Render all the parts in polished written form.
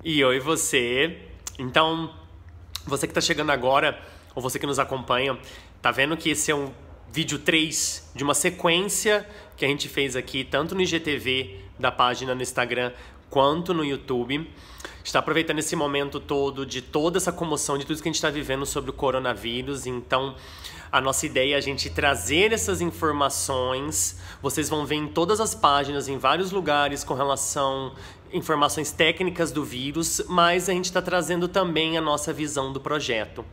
E oi você. Então, você que está chegando agora, ou você que nos acompanha, tá vendo que esse é um vídeo 3 de uma sequência que a gente fez aqui, tanto no IGTV da página no Instagram, quanto no YouTube. Está aproveitando esse momento todo de toda essa comoção, de tudo que a gente está vivendo sobre o coronavírus. Então, a nossa ideia é a gente trazer essas informações. Vocês vão ver em todas as páginas, em vários lugares, com relação informações técnicas do vírus, mas a gente está trazendo também a nossa visão do projeto.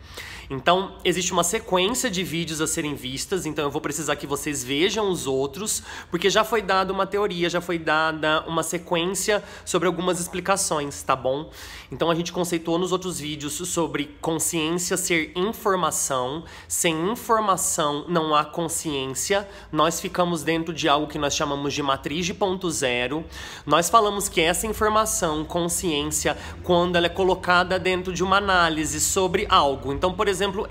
Então, existe uma sequência de vídeos a serem vistas, então eu vou precisar que vocês vejam os outros, porque já foi dada uma teoria, já foi dada uma sequência sobre algumas explicações, tá bom? Então a gente conceituou nos outros vídeos sobre consciência ser informação, sem informação não há consciência, nós ficamos dentro de algo que nós chamamos de matriz de ponto zero, nós falamos que essa informação, consciência, quando ela é colocada dentro de uma análise sobre algo, então por exemplo,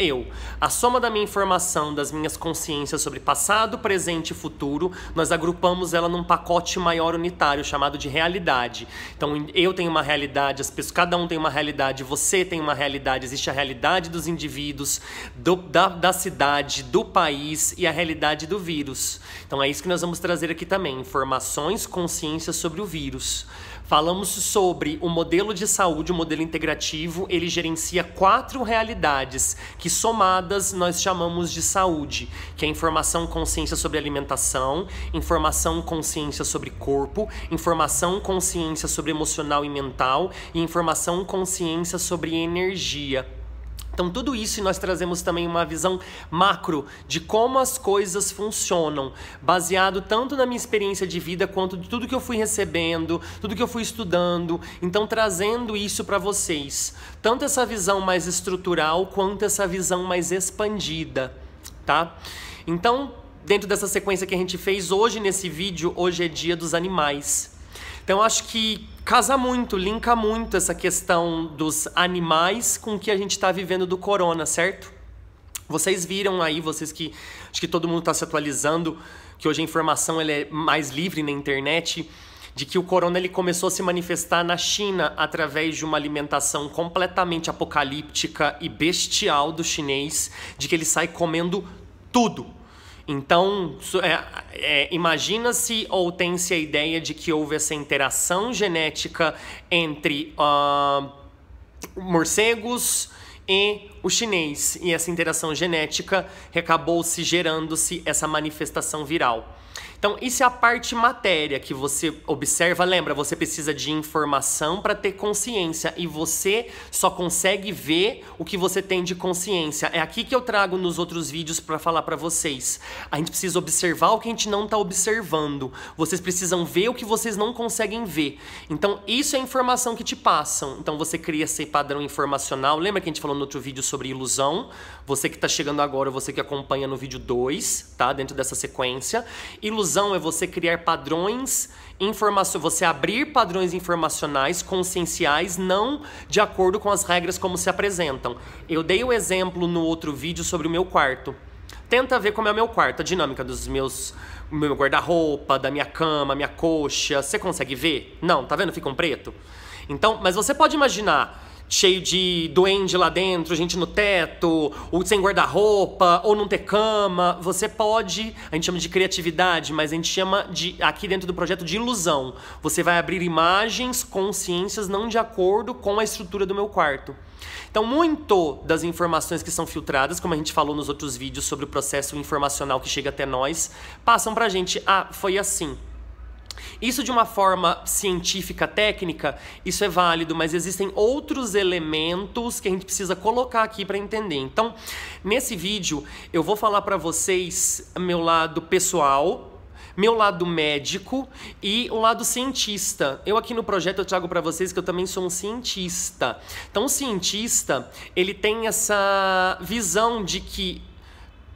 a soma da minha informação, das minhas consciências sobre passado, presente e futuro, nós agrupamos ela num pacote maior unitário chamado de realidade. Então eu tenho uma realidade, cada um tem uma realidade, você tem uma realidade, existe a realidade dos indivíduos, da cidade, do país e a realidade do vírus. Então é isso que nós vamos trazer aqui também, informações, consciência sobre o vírus. Falamos sobre o modelo de saúde, o modelo integrativo, ele gerencia 4 realidades, que somadas nós chamamos de saúde, que é informação, consciência sobre alimentação, informação, consciência sobre corpo, informação, consciência sobre emocional e mental e informação, consciência sobre energia. Então tudo isso nós trazemos também uma visão macro de como as coisas funcionam, baseado tanto na minha experiência de vida quanto de tudo que eu fui recebendo, tudo que eu fui estudando, então trazendo isso para vocês, tanto essa visão mais estrutural quanto essa visão mais expandida, tá? Então, dentro dessa sequência que a gente fez hoje nesse vídeo, hoje é Dia dos Animais. Então acho que casa muito, linka muito essa questão dos animais com o que a gente está vivendo do corona, certo? Vocês viram aí, acho que todo mundo está se atualizando, que hoje a informação ela é mais livre na internet, de que o corona ele começou a se manifestar na China através de uma alimentação completamente apocalíptica e bestial do chinês, de que ele sai comendo tudo. Então, imagina-se ou tem-se a ideia de que houve essa interação genética entre morcegos e o chinês. E essa interação genética acabou-se gerando-se essa manifestação viral. Então, isso é a parte matéria que você observa. Lembra, você precisa de informação para ter consciência e você só consegue ver o que você tem de consciência. É aqui que eu trago nos outros vídeos para falar para vocês. A gente precisa observar o que a gente não está observando. Vocês precisam ver o que vocês não conseguem ver. Então, isso é a informação que te passam. Então, você cria esse padrão informacional. Lembra que a gente falou no outro vídeo sobre ilusão? Você que está chegando agora, você que acompanha no vídeo 2, tá? Dentro dessa sequência. Ilusão é você criar padrões, você abrir padrões informacionais, conscienciais, não de acordo com as regras como se apresentam. Eu dei o exemplo no outro vídeo sobre o meu quarto. Tenta ver como é o meu quarto, a dinâmica do meu guarda-roupa, da minha cama, minha coxa. Você consegue ver? Não, tá vendo? Fica um preto. Então, mas você pode imaginar cheio de duende lá dentro, gente no teto, ou sem guarda-roupa, ou não ter cama. Você pode, a gente chama de criatividade, mas a gente chama aqui dentro do projeto de ilusão. Você vai abrir imagens, consciências não de acordo com a estrutura do meu quarto. Então, muito das informações que são filtradas, como a gente falou nos outros vídeos sobre o processo informacional que chega até nós, passam pra gente, foi assim. Isso de uma forma científica, técnica, isso é válido, mas existem outros elementos que a gente precisa colocar aqui para entender. Então, nesse vídeo, eu vou falar para vocês meu lado pessoal, meu lado médico e o lado cientista. Eu aqui no projeto eu trago para vocês que eu também sou um cientista. Então, o cientista, ele tem essa visão de que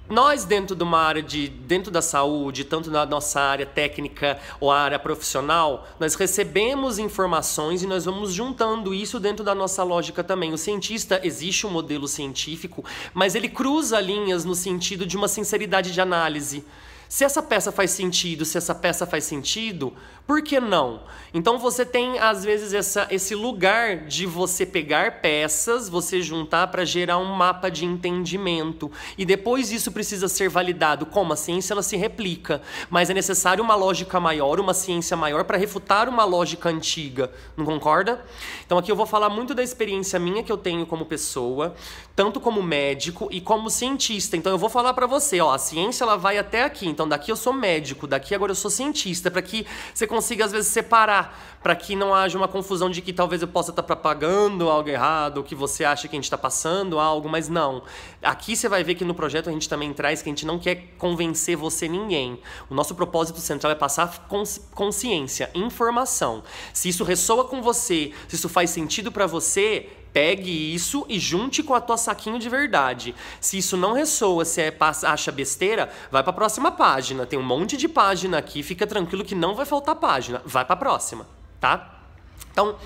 nós, dentro de uma área dentro da saúde, tanto na nossa área técnica ou área profissional, nós recebemos informações e nós vamos juntando isso dentro da nossa lógica também. O cientista, existe um modelo científico, mas ele cruza linhas no sentido de uma sinceridade de análise. Se essa peça faz sentido, por que não? Então você tem, às vezes, esse lugar de você pegar peças, você juntar para gerar um mapa de entendimento. E depois isso precisa ser validado. Como? A ciência ela se replica, mas é necessário uma lógica maior, uma ciência maior para refutar uma lógica antiga. Não concorda? Então aqui eu vou falar muito da experiência minha que eu tenho como pessoa, tanto como médico e como cientista. Então eu vou falar para você, ó, a ciência ela vai até aqui. Então daqui eu sou médico, daqui agora eu sou cientista, para que você consiga às vezes separar, para que não haja uma confusão de que talvez eu possa estar propagando algo errado, ou que você acha que a gente está passando algo, mas não. Aqui você vai ver que no projeto a gente também traz que a gente não quer convencer você ninguém. O nosso propósito central é passar consciência, informação. Se isso ressoa com você, se isso faz sentido para você, pegue isso e junte com a tua saquinho de verdade. Se isso não ressoa, se acha besteira, vai para a próxima página. Tem um monte de página aqui, fica tranquilo que não vai faltar página. Vai para a próxima, tá? Então,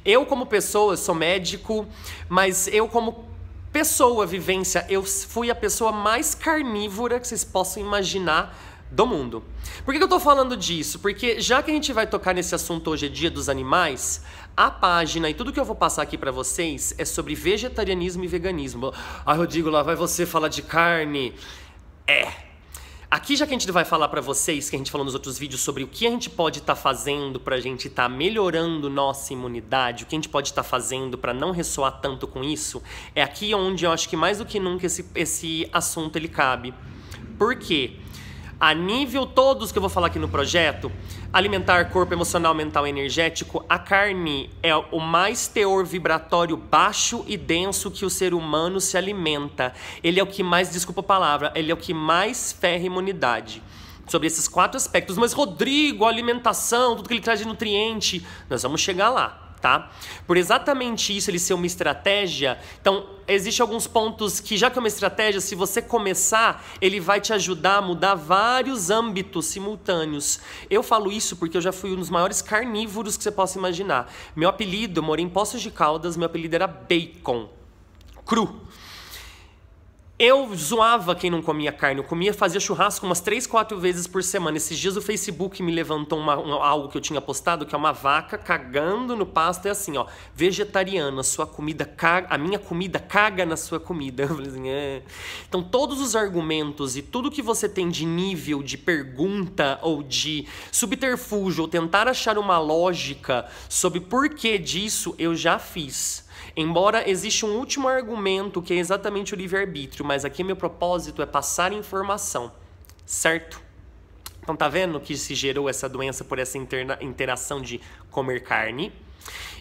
eu como pessoa, sou médico, mas eu como pessoa, vivência, eu fui a pessoa mais carnívora que vocês possam imaginar do mundo. Por que eu tô falando disso? Porque já que a gente vai tocar nesse assunto hoje, é Dia dos Animais, a página e tudo que eu vou passar aqui pra vocês é sobre vegetarianismo e veganismo. Ah, Rodrigo, lá vai você falar de carne. Aqui já que a gente vai falar pra vocês, que a gente falou nos outros vídeos sobre o que a gente pode estar fazendo pra gente estar melhorando nossa imunidade, o que a gente pode estar fazendo pra não ressoar tanto com isso, é aqui onde eu acho que mais do que nunca esse assunto ele cabe. Por quê? A nível todos que eu vou falar aqui no projeto, alimentar, corpo, emocional, mental e energético, a carne é o mais teor vibratório baixo e denso que o ser humano se alimenta. Ele é o que mais, desculpa a palavra, ele é o que mais ferra a imunidade. Sobre esses 4 aspectos. Mas Rodrigo, a alimentação, tudo que ele traz de nutriente, nós vamos chegar lá. Tá? Por exatamente isso, ele ser uma estratégia, então, existem alguns pontos que, já que é uma estratégia, se você começar, ele vai te ajudar a mudar vários âmbitos simultâneos. Eu falo isso porque eu já fui um dos maiores carnívoros que você possa imaginar. Meu apelido, eu morei em Poços de Caldas, meu apelido era Bacon, cru. Eu zoava quem não comia carne, eu comia, fazia churrasco umas 3, 4 vezes por semana. Esses dias o Facebook me levantou algo que eu tinha postado, que é uma vaca cagando no pasto, é assim, ó, vegetariana, sua comida caga, a minha comida caga na sua comida. Eu falei assim, Então todos os argumentos e tudo que você tem de nível de pergunta ou de subterfúgio, ou tentar achar uma lógica sobre porquê disso, eu já fiz. Embora exista um último argumento que é exatamente o livre-arbítrio, mas aqui meu propósito é passar informação, certo? Então tá vendo que se gerou essa doença por essa interação de comer carne?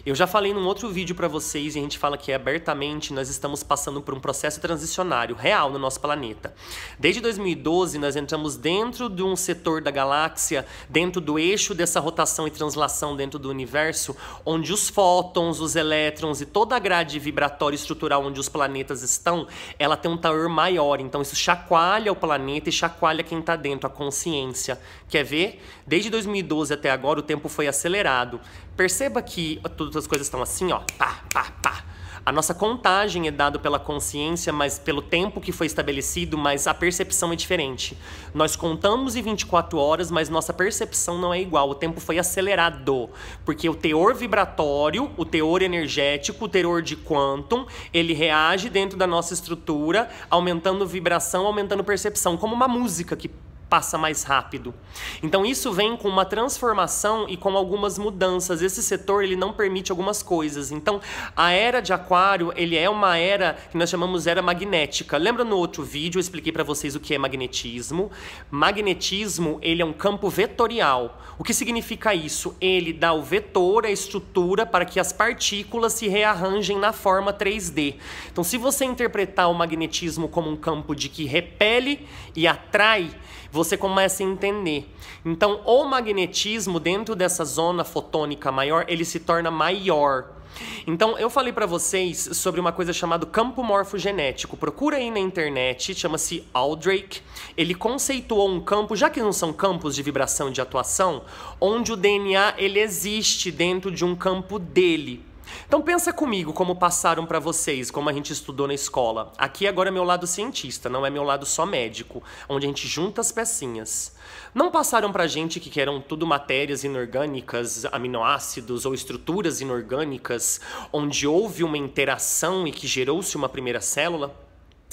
Eu já falei num outro vídeo para vocês e a gente fala que abertamente nós estamos passando por um processo transicionário real no nosso planeta. Desde 2012 nós entramos dentro de um setor da galáxia, dentro do eixo dessa rotação e translação dentro do universo, onde os fótons, os elétrons e toda a grade vibratória estrutural onde os planetas estão, ela tem um teor maior. Então isso chacoalha o planeta e chacoalha quem está dentro, a consciência. Quer ver? Desde 2012 até agora o tempo foi acelerado. Perceba que todas as coisas estão assim, ó, pá, pá, pá. A nossa contagem é dada pela consciência, mas pelo tempo que foi estabelecido, mas a percepção é diferente. Nós contamos em 24 horas, mas nossa percepção não é igual. O tempo foi acelerado, porque o teor vibratório, o teor energético, o teor de quantum, ele reage dentro da nossa estrutura, aumentando vibração, aumentando percepção, como uma música que passa mais rápido. Então isso vem com uma transformação e com algumas mudanças. Esse setor ele não permite algumas coisas. Então a era de Aquário ele é uma era que nós chamamos de era magnética. Lembra no outro vídeo eu expliquei para vocês o que é magnetismo? Magnetismo ele é um campo vetorial. O que significa isso? Ele dá o vetor, a estrutura para que as partículas se rearranjem na forma 3D. Então se você interpretar o magnetismo como um campo de que repele e atrai, você começa a entender. Então, o magnetismo dentro dessa zona fotônica maior, ele se torna maior. Então, eu falei para vocês sobre uma coisa chamada campo morfogenético. Procura aí na internet, chama-se Aldrake. Ele conceituou um campo, já que não são campos de vibração e de atuação, onde o DNA ele existe dentro de um campo dele. Então pensa comigo como passaram para vocês, como a gente estudou na escola. Aqui agora é meu lado cientista, não é meu lado só médico, onde a gente junta as pecinhas. Não passaram pra gente que eram tudo matérias inorgânicas, aminoácidos ou estruturas inorgânicas, onde houve uma interação e que gerou-se uma primeira célula?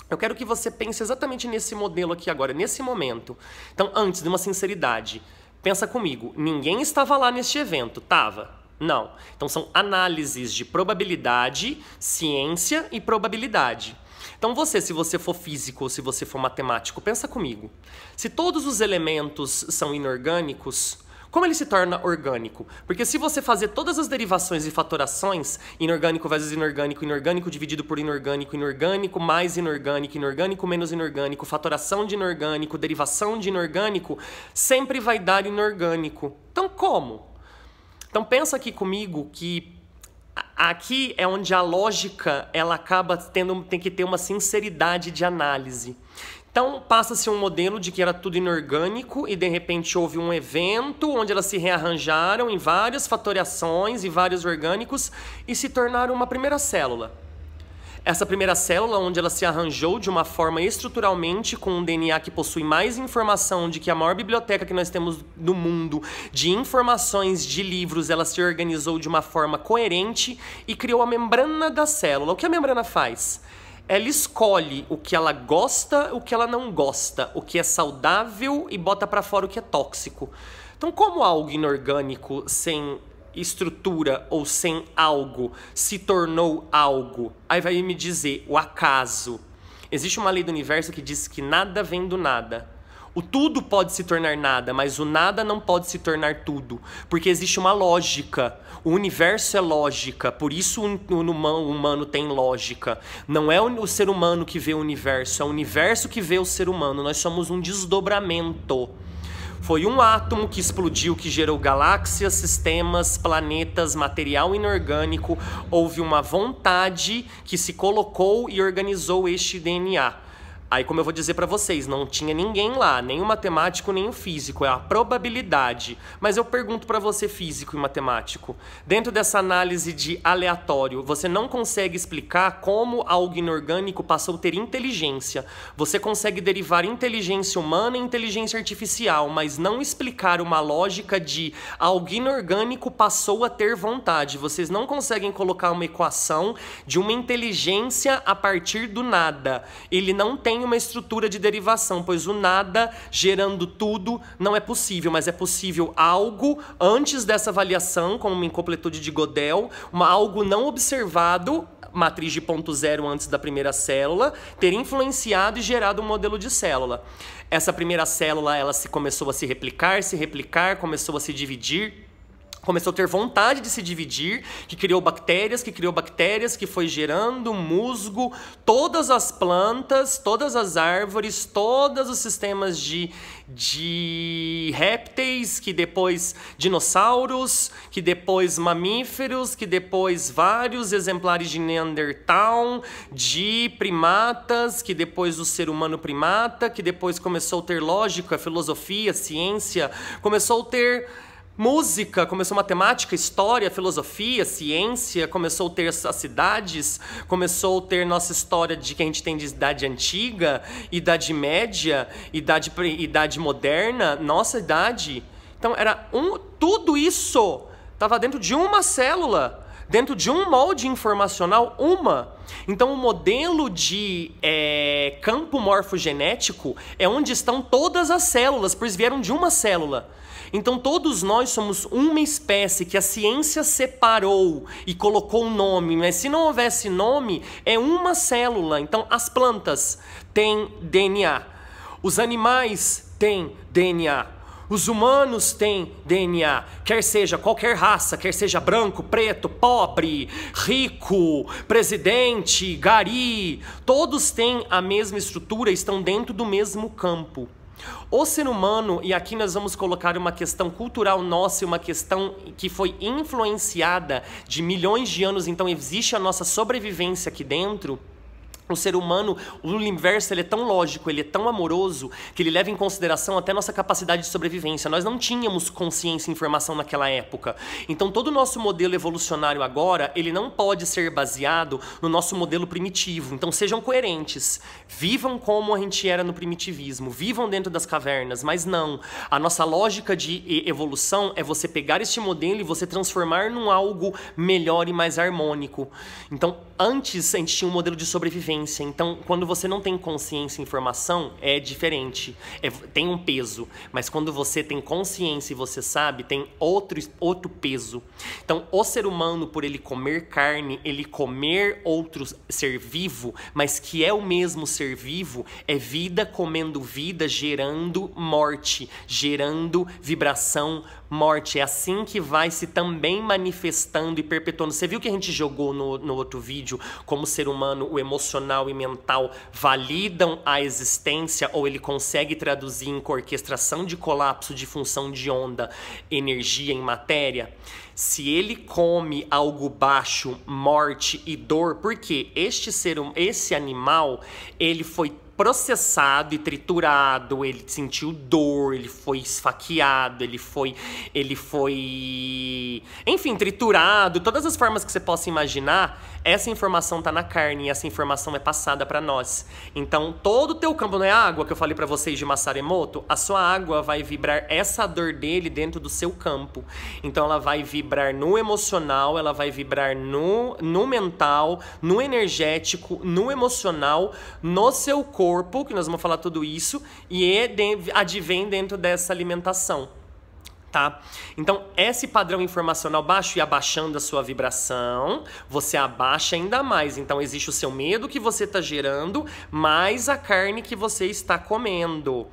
Eu quero que você pense exatamente nesse modelo aqui agora, nesse momento. Então, antes de uma sinceridade, pensa comigo, ninguém estava lá neste evento, estava? Não. Então são análises de probabilidade, ciência e probabilidade. Então se você for físico ou se você for matemático, pensa comigo. Se todos os elementos são inorgânicos, como ele se torna orgânico? Porque se você fazer todas as derivações e fatorações, inorgânico vezes inorgânico, inorgânico dividido por inorgânico, inorgânico mais inorgânico, inorgânico menos inorgânico, fatoração de inorgânico, derivação de inorgânico, sempre vai dar inorgânico. Então como? Então pensa aqui comigo que aqui é onde a lógica ela acaba tem que ter uma sinceridade de análise. Então passa-se um modelo de que era tudo inorgânico e de repente houve um evento onde elas se rearranjaram em várias fatoriações e vários orgânicos e se tornaram uma primeira célula. Essa primeira célula, onde ela se arranjou de uma forma estruturalmente com um DNA que possui mais informação de que a maior biblioteca que nós temos no mundo de informações de livros, ela se organizou de uma forma coerente e criou a membrana da célula. O que a membrana faz? Ela escolhe o que ela gosta, o que ela não gosta, o que é saudável e bota para fora o que é tóxico. Então, como algo inorgânico sem estrutura ou sem algo se tornou algo? Aí vai me dizer o acaso. Existe uma lei do universo que diz que nada vem do nada. O tudo pode se tornar nada, mas o nada não pode se tornar tudo, porque existe uma lógica. O universo é lógica, por isso o humano tem lógica. Não é o ser humano que vê o universo, é o universo que vê o ser humano. Nós somos um desdobramento. Foi um átomo que explodiu, que gerou galáxias, sistemas, planetas, material inorgânico. Houve uma vontade que se colocou e organizou este DNA. Aí, como eu vou dizer para vocês, não tinha ninguém lá, nem o matemático, nem o físico, é a probabilidade. Mas eu pergunto para você, físico e matemático, dentro dessa análise de aleatório, você não consegue explicar como algo inorgânico passou a ter inteligência. Você consegue derivar inteligência humana e inteligência artificial, mas não explicar uma lógica de algo inorgânico passou a ter vontade. Vocês não conseguem colocar uma equação de uma inteligência a partir do nada. Ele não tem uma estrutura de derivação, pois o nada gerando tudo não é possível, mas é possível algo antes dessa avaliação, como uma incompletude de Gödel, algo não observado, matriz de ponto zero antes da primeira célula, ter influenciado e gerado um modelo de célula. Essa primeira célula, ela começou a se replicar, começou a se dividir, começou a ter vontade de se dividir, que criou bactérias, que foi gerando musgo, todas as plantas, todas as árvores, todos os sistemas de répteis, que depois dinossauros, que depois mamíferos, que depois vários exemplares de Neandertal, de primatas, que depois o ser humano primata, que depois começou a ter lógica, filosofia, ciência, começou a ter música, começou matemática, história, filosofia, ciência, começou a ter as cidades, começou a ter nossa história de que a gente tem de idade antiga, idade média, idade moderna, nossa idade. Então tudo isso estava dentro de uma célula, dentro de um molde informacional, Então o modelo de campo morfogenético é onde estão todas as células, pois vieram de uma célula. Então todos nós somos uma espécie que a ciência separou e colocou um nome, mas se não houvesse nome, é uma célula. Então as plantas têm DNA, os animais têm DNA, os humanos têm DNA, quer seja qualquer raça, quer seja branco, preto, pobre, rico, presidente, gari, todos têm a mesma estrutura, estão dentro do mesmo campo. O ser humano, e aqui nós vamos colocar uma questão cultural nossa, uma questão que foi influenciada de milhões de anos, então existe a nossa sobrevivência aqui dentro. O ser humano, o universo, ele é tão lógico, ele é tão amoroso, que ele leva em consideração até nossa capacidade de sobrevivência. Nós não tínhamos consciência e informação naquela época. Então, todo o nosso modelo evolucionário agora, ele não pode ser baseado no nosso modelo primitivo. Então, sejam coerentes. Vivam como a gente era no primitivismo. Vivam dentro das cavernas, mas não. A nossa lógica de evolução é você pegar este modelo e você transformar num algo melhor e mais harmônico. Então, antes, a gente tinha um modelo de sobrevivência. Então, quando você não tem consciência e informação, é diferente. Tem um peso. Mas quando você tem consciência e você sabe, tem outro peso. Então, o ser humano, por ele comer carne, ele comer outro ser vivo, mas que é o mesmo ser vivo, é vida comendo vida, gerando morte, gerando vibração, morte. É assim que vai se também manifestando e perpetuando. Você viu que a gente jogou no outro vídeo como ser humano, o emocional e mental validam a existência, ou ele consegue traduzir em orquestração de colapso de função de onda, energia em matéria? Se ele come algo baixo, morte e dor, porque esse animal, ele foi processado e triturado, ele sentiu dor, ele foi esfaqueado, ele foi, enfim, triturado, todas as formas que você possa imaginar. Essa informação tá na carne e essa informação é passada para nós. Então, todo o teu campo, não é a água que eu falei para vocês de Masaru Emoto? A sua água vai vibrar essa dor dele dentro do seu campo. Então, ela vai vibrar no emocional, ela vai vibrar no mental, no energético, no emocional, no seu corpo, que nós vamos falar tudo isso, e advém dentro dessa alimentação. Tá? Então, esse padrão informacional baixo e abaixando a sua vibração, você abaixa ainda mais. Então, existe o seu medo que você está gerando, mais a carne que você está comendo.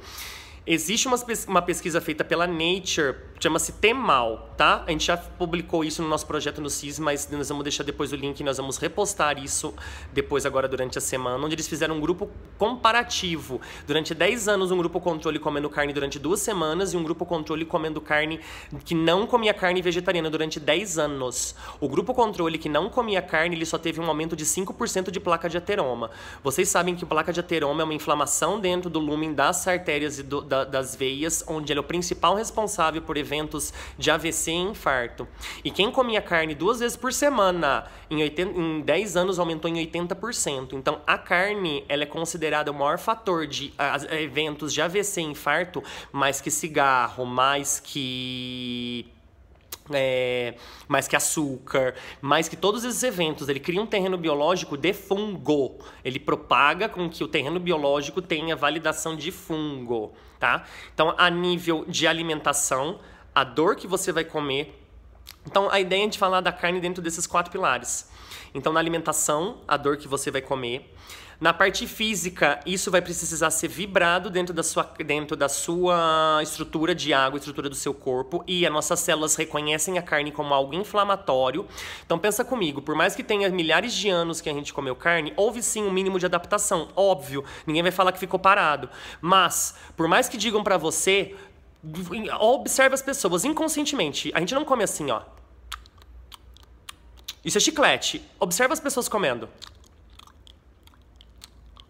Existe uma pesquisa feita pela Nature, chama-se Temal, tá? A gente já publicou isso no nosso projeto no CIS, mas nós vamos deixar depois o link, nós vamos repostar isso depois agora durante a semana, onde eles fizeram um grupo comparativo. Durante 10 anos, um grupo controle comendo carne durante 2 semanas e um grupo controle comendo carne que não comia carne vegetariana durante 10 anos. O grupo controle que não comia carne, ele só teve um aumento de 5% de placa de ateroma. Vocês sabem que a placa de ateroma é uma inflamação dentro do lúmen das artérias e das veias, onde ele é o principal responsável por eventos de AVC e infarto. E quem comia carne 2 vezes por semana, em 10 anos aumentou em 80%. Então, a carne, ela é considerada o maior fator de eventos de AVC e infarto, mais que cigarro, mais que açúcar, mais que todos esses eventos. Ele cria um terreno biológico de fungo. Ele propaga com que o terreno biológico tenha validação de fungo, tá? Então, a nível de alimentação, a dor que você vai comer. Então, a ideia é de falar da carne dentro desses 4 pilares. Então, na alimentação, a dor que você vai comer. Na parte física, isso vai precisar ser vibrado dentro da sua estrutura de água, estrutura do seu corpo, e as nossas células reconhecem a carne como algo inflamatório. Então pensa comigo, por mais que tenha milhares de anos que a gente comeu carne, houve sim um mínimo de adaptação, óbvio, ninguém vai falar que ficou parado, mas por mais que digam pra você, observe as pessoas inconscientemente, a gente não come assim, ó. Isso é chiclete. Observa as pessoas comendo.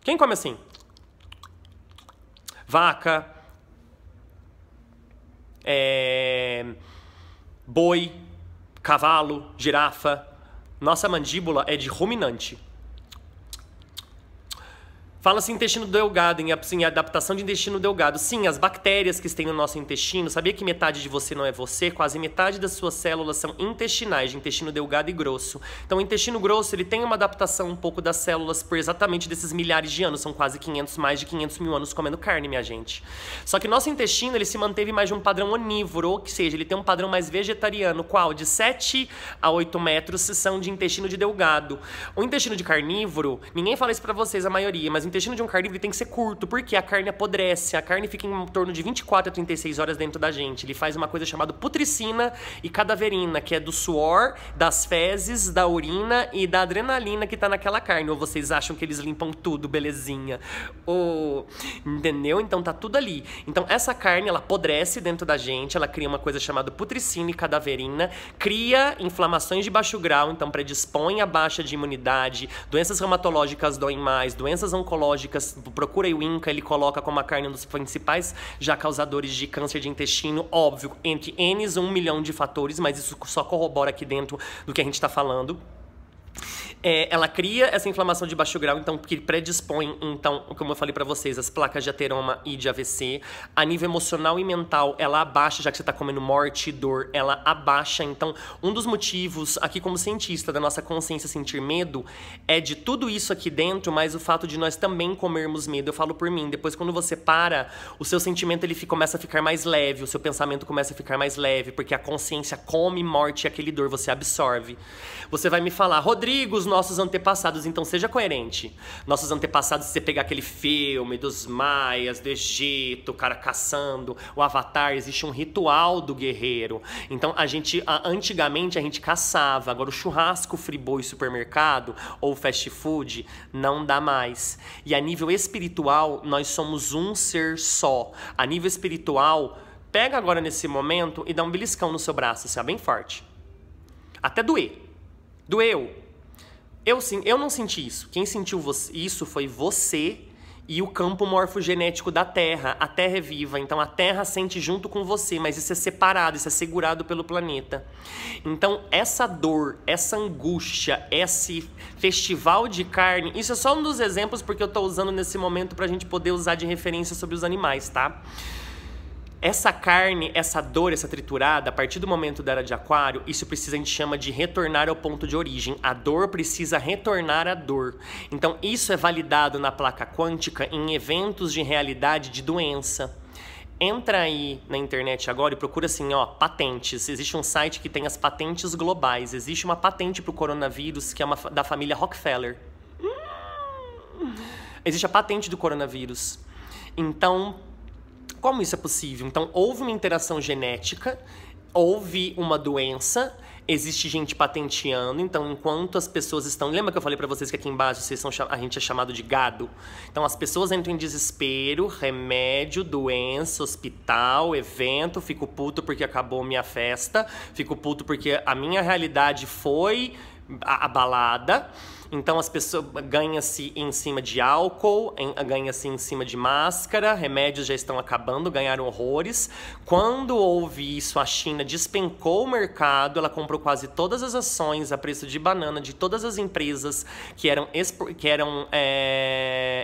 Quem come assim? Vaca, boi, cavalo, girafa. Nossa mandíbula é de ruminante. Fala-se intestino delgado, em adaptação de intestino delgado. Sim, as bactérias que tem no nosso intestino, sabia que metade de você não é você? Quase metade das suas células são intestinais, de intestino delgado e grosso. Então, o intestino grosso, ele tem uma adaptação um pouco das células por exatamente desses milhares de anos. São quase mais de 500 mil anos comendo carne, minha gente. Só que nosso intestino, ele se manteve mais de um padrão onívoro, ou seja, ele tem um padrão mais vegetariano, qual? De 7 a 8 metros são de intestino de delgado. O intestino de carnívoro, ninguém fala isso pra vocês, a maioria, mas o intestino de um carnívoro tem que ser curto, porque a carne apodrece, a carne fica em torno de 24 a 36 horas dentro da gente. Ele faz uma coisa chamada putricina e cadaverina, que é do suor, das fezes, da urina e da adrenalina que tá naquela carne. Ou vocês acham que eles limpam tudo, belezinha? Ou... entendeu? Então tá tudo ali. Então essa carne, ela apodrece dentro da gente, ela cria uma coisa chamada putricina e cadaverina, cria inflamações de baixo grau, então predispõe a baixa de imunidade, doenças reumatológicas doem mais, doenças oncológicas, procura aí o INCA, ele coloca como a carne um dos principais já causadores de câncer de intestino, óbvio, entre N 1 milhão de fatores, mas isso só corrobora aqui dentro do que a gente está falando. Ela cria essa inflamação de baixo grau, então, que predispõe, então, como eu falei pra vocês, as placas de ateroma e de AVC. A nível emocional e mental, ela abaixa, já que você tá comendo morte e dor, ela abaixa. Então, um dos motivos, aqui como cientista, da nossa consciência sentir medo, é de tudo isso aqui dentro, mas o fato de nós também comermos medo. Eu falo por mim, depois quando você para, o seu sentimento ele começa a ficar mais leve, o seu pensamento começa a ficar mais leve, porque a consciência come morte e aquele dor, você absorve. Você vai me falar, Rodrigo, os nossos antepassados, então seja coerente. Nossos antepassados, se você pegar aquele filme dos maias, do Egito, o cara caçando, o Avatar, existe um ritual do guerreiro. Então, antigamente a gente caçava, agora o churrasco, friboi, supermercado ou fast food não dá mais. E a nível espiritual, nós somos um ser só. A nível espiritual, pega agora nesse momento e dá um beliscão no seu braço, assim, ó, bem forte. Até doer. Doeu. Eu não senti isso. Quem sentiu isso foi você e o campo morfogenético da Terra. A Terra é viva, então a Terra sente junto com você, mas isso é separado, isso é segurado pelo planeta. Então essa dor, essa angústia, esse festival de carne, isso é só um dos exemplos porque eu tô usando nesse momento pra gente poder usar de referência sobre os animais, tá? Essa carne, essa dor, essa triturada, a partir do momento da era de aquário, isso precisa, a gente chama de retornar ao ponto de origem. A dor precisa retornar à dor. Então, isso é validado na placa quântica em eventos de realidade de doença. Entra aí na internet agora e procura assim, ó, patentes. Existe um site que tem as patentes globais. Existe uma patente para o coronavírus que é da família Rockefeller. Existe a patente do coronavírus. Então... como isso é possível? Então, houve uma interação genética, houve uma doença, existe gente patenteando, então enquanto as pessoas estão... Lembra que eu falei pra vocês que aqui embaixo a gente é chamado de gado? Então as pessoas entram em desespero, remédio, doença, hospital, evento, fico puto porque acabou minha festa, fico puto porque a minha realidade foi abalada. Então as pessoas ganham-se em cima de álcool, ganham-se em cima de máscara, remédios já estão acabando, ganharam horrores. Quando houve isso, a China despencou o mercado, ela comprou quase todas as ações a preço de banana de todas as empresas que eram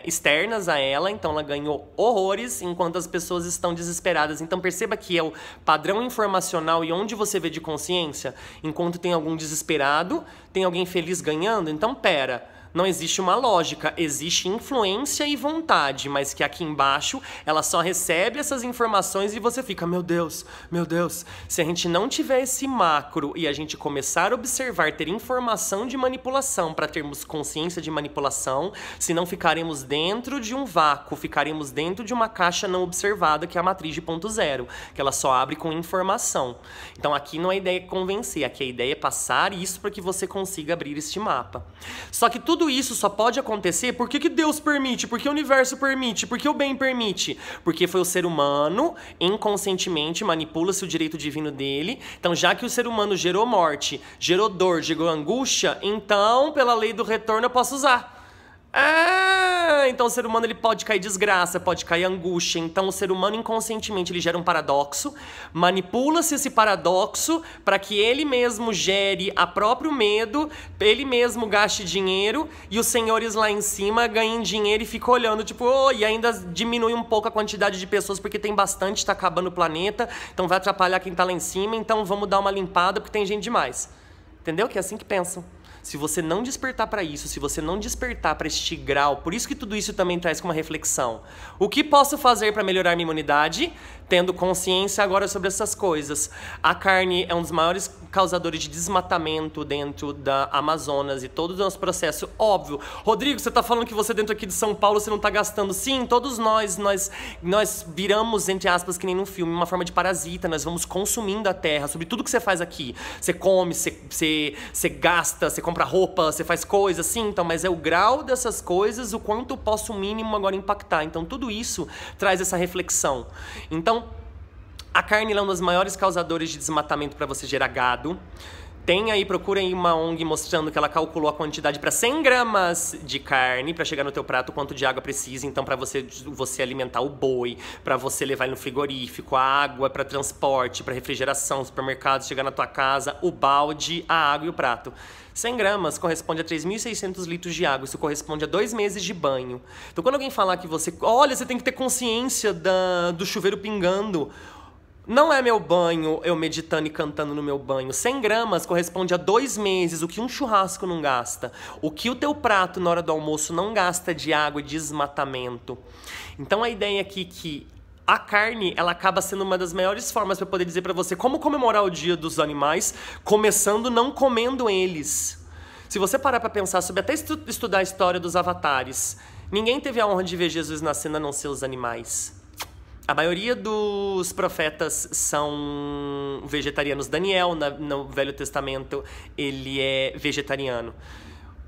externas a ela, então ela ganhou horrores enquanto as pessoas estão desesperadas. Então perceba que é o padrão informacional e onde você vê de consciência, enquanto tem algum desesperado, tem alguém feliz ganhando, então pera, não existe uma lógica, existe influência e vontade, mas que aqui embaixo ela só recebe essas informações e você fica, meu Deus, se a gente não tiver esse macro e a gente começar a observar, ter informação de manipulação para termos consciência de manipulação, senão ficaremos dentro de um vácuo, ficaremos dentro de uma caixa não observada, que é a matriz de ponto zero, que ela só abre com informação. Então aqui não é a ideia convencer, aqui a ideia é passar isso para que você consiga abrir este mapa. Só que tudo isso só pode acontecer porque Deus permite, porque o universo permite, porque o bem permite. Porque foi o ser humano, inconscientemente, manipula-se o direito divino dele. Então, já que o ser humano gerou morte, gerou dor, gerou angústia, então, pela lei do retorno, eu posso usar. Então o ser humano ele pode cair desgraça, pode cair angústia. Então o ser humano inconscientemente ele gera um paradoxo, manipula-se esse paradoxo para que ele mesmo gere a próprio medo, ele mesmo gaste dinheiro e os senhores lá em cima ganhem dinheiro e ficam olhando tipo, e ainda diminui um pouco a quantidade de pessoas porque tem bastante, tá acabando o planeta, então vai atrapalhar quem tá lá em cima, então vamos dar uma limpada porque tem gente demais. Entendeu? Que é assim que pensam. Se você não despertar para isso, se você não despertar para este grau, por isso que tudo isso também traz como uma reflexão. O que posso fazer para melhorar minha imunidade? Tendo consciência agora sobre essas coisas. A carne é um dos maiores causadores de desmatamento dentro da Amazonas e todos os nossos processos. Óbvio, Rodrigo, você tá falando que você dentro aqui de São Paulo você não tá gastando. Sim, todos nós viramos, entre aspas, que nem no filme, uma forma de parasita. Nós vamos consumindo a terra, sobre tudo que você faz aqui. Você come, você gasta, você compra roupa, você faz coisas, sim, então, mas é o grau dessas coisas, o quanto eu posso o mínimo agora impactar. Então, tudo isso traz essa reflexão. Então, a carne é um dos maiores causadores de desmatamento para você gerar gado. Procura aí uma ONG mostrando que ela calculou a quantidade para 100 gramas de carne para chegar no teu prato, quanto de água precisa. Então, para você alimentar o boi, para você levar ele no frigorífico, a água para transporte, para refrigeração, supermercado, chegar na tua casa, o balde, a água e o prato. 100 gramas corresponde a 3.600 litros de água. Isso corresponde a 2 meses de banho. Então, quando alguém falar que você tem que ter consciência do chuveiro pingando. Não é meu banho, eu meditando e cantando no meu banho. 100 gramas corresponde a 2 meses, o que um churrasco não gasta. O que o teu prato na hora do almoço não gasta de água e desmatamento. Então a ideia aqui é que a carne, ela acaba sendo uma das maiores formas para poder dizer para você como comemorar o Dia dos Animais, começando não comendo eles. Se você parar para pensar sobre até estudar a história dos avatares, ninguém teve a honra de ver Jesus nascendo a não ser os animais. A maioria dos profetas são vegetarianos. Daniel, no Velho Testamento, ele é vegetariano.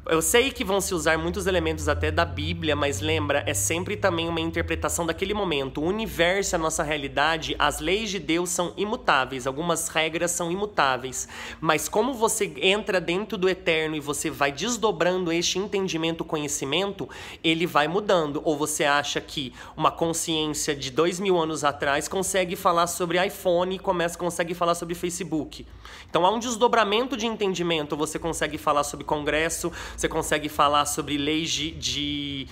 Eu sei que vão se usar muitos elementos até da Bíblia, mas lembra, é sempre também uma interpretação daquele momento. O universo, a nossa realidade, as leis de Deus são imutáveis, algumas regras são imutáveis. Mas como você entra dentro do eterno e você vai desdobrando este entendimento, conhecimento, ele vai mudando. Ou você acha que uma consciência de 2000 anos atrás consegue falar sobre iPhone e consegue falar sobre Facebook. Então há um desdobramento de entendimento, você consegue falar sobre Congresso, você consegue falar sobre leis de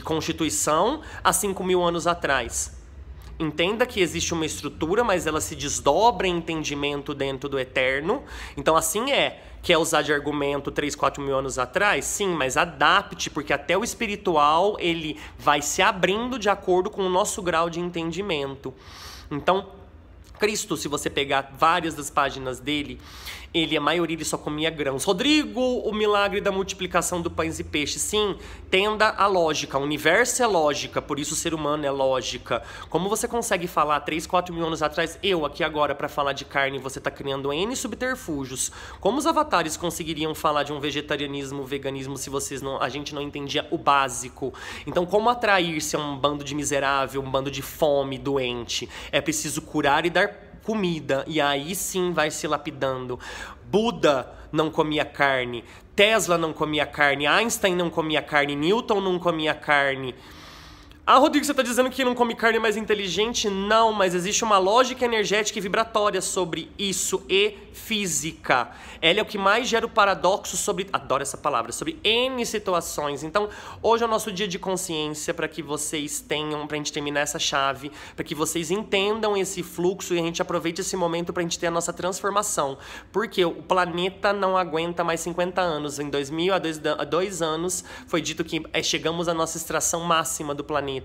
Constituição há 5.000 anos atrás. Entenda que existe uma estrutura, mas ela se desdobra em entendimento dentro do eterno. Então assim quer usar de argumento 3, 4 mil anos atrás? Sim, mas adapte, porque até o espiritual ele vai se abrindo de acordo com o nosso grau de entendimento. Então, Cristo, se você pegar várias das páginas dele, a maioria ele só comia grãos. Rodrigo, o milagre da multiplicação do pães e peixes. Sim, tenda a lógica. O universo é lógica, por isso o ser humano é lógica. Como você consegue falar 3, 4 mil anos atrás, eu aqui agora para falar de carne, você está criando N subterfúgios. Como os avatares conseguiriam falar de um vegetarianismo, veganismo, se a gente não entendia o básico? Então, como atrair-se a um bando de miserável, um bando de fome, doente? É preciso curar e dar comida, e aí sim vai se lapidando. Buda não comia carne, Tesla não comia carne, Einstein não comia carne, Newton não comia carne. Ah, Rodrigo, você está dizendo que não come carne é mais inteligente? Não, mas existe uma lógica energética e vibratória sobre isso e física. Ela é o que mais gera o paradoxo sobre... Adoro essa palavra. Sobre N situações. Então, hoje é o nosso dia de consciência para que vocês tenham... Para a gente terminar essa chave. Para que vocês entendam esse fluxo e a gente aproveite esse momento para a gente ter a nossa transformação. Porque o planeta não aguenta mais 50 anos. Em 2000, há 2 anos, foi dito que chegamos à nossa extração máxima do planeta.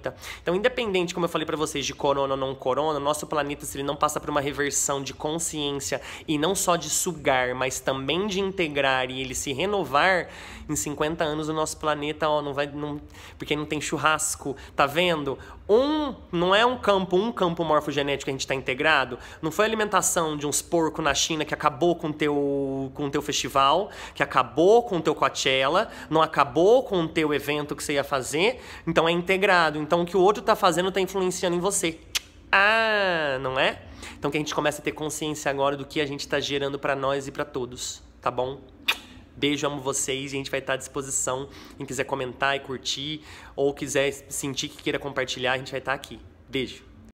Então, independente, como eu falei para vocês, de corona ou não corona, nosso planeta, se ele não passa por uma reversão de consciência e não só de sugar, mas também de integrar e ele se renovar, em 50 anos o nosso planeta porque não tem churrasco, tá vendo? Não é um campo morfogenético que a gente está integrado, não foi a alimentação de uns porcos na China que acabou com o teu festival, que acabou com o teu Coachella, não acabou com o teu evento que você ia fazer, então é integrado. Então o que o outro está fazendo está influenciando em você. Ah, não é? Então que a gente comece a ter consciência agora do que a gente está gerando para nós e para todos, tá bom? Beijo, amo vocês e a gente vai estar à disposição. Quem quiser comentar e curtir ou quiser sentir que queira compartilhar, a gente vai estar aqui. Beijo.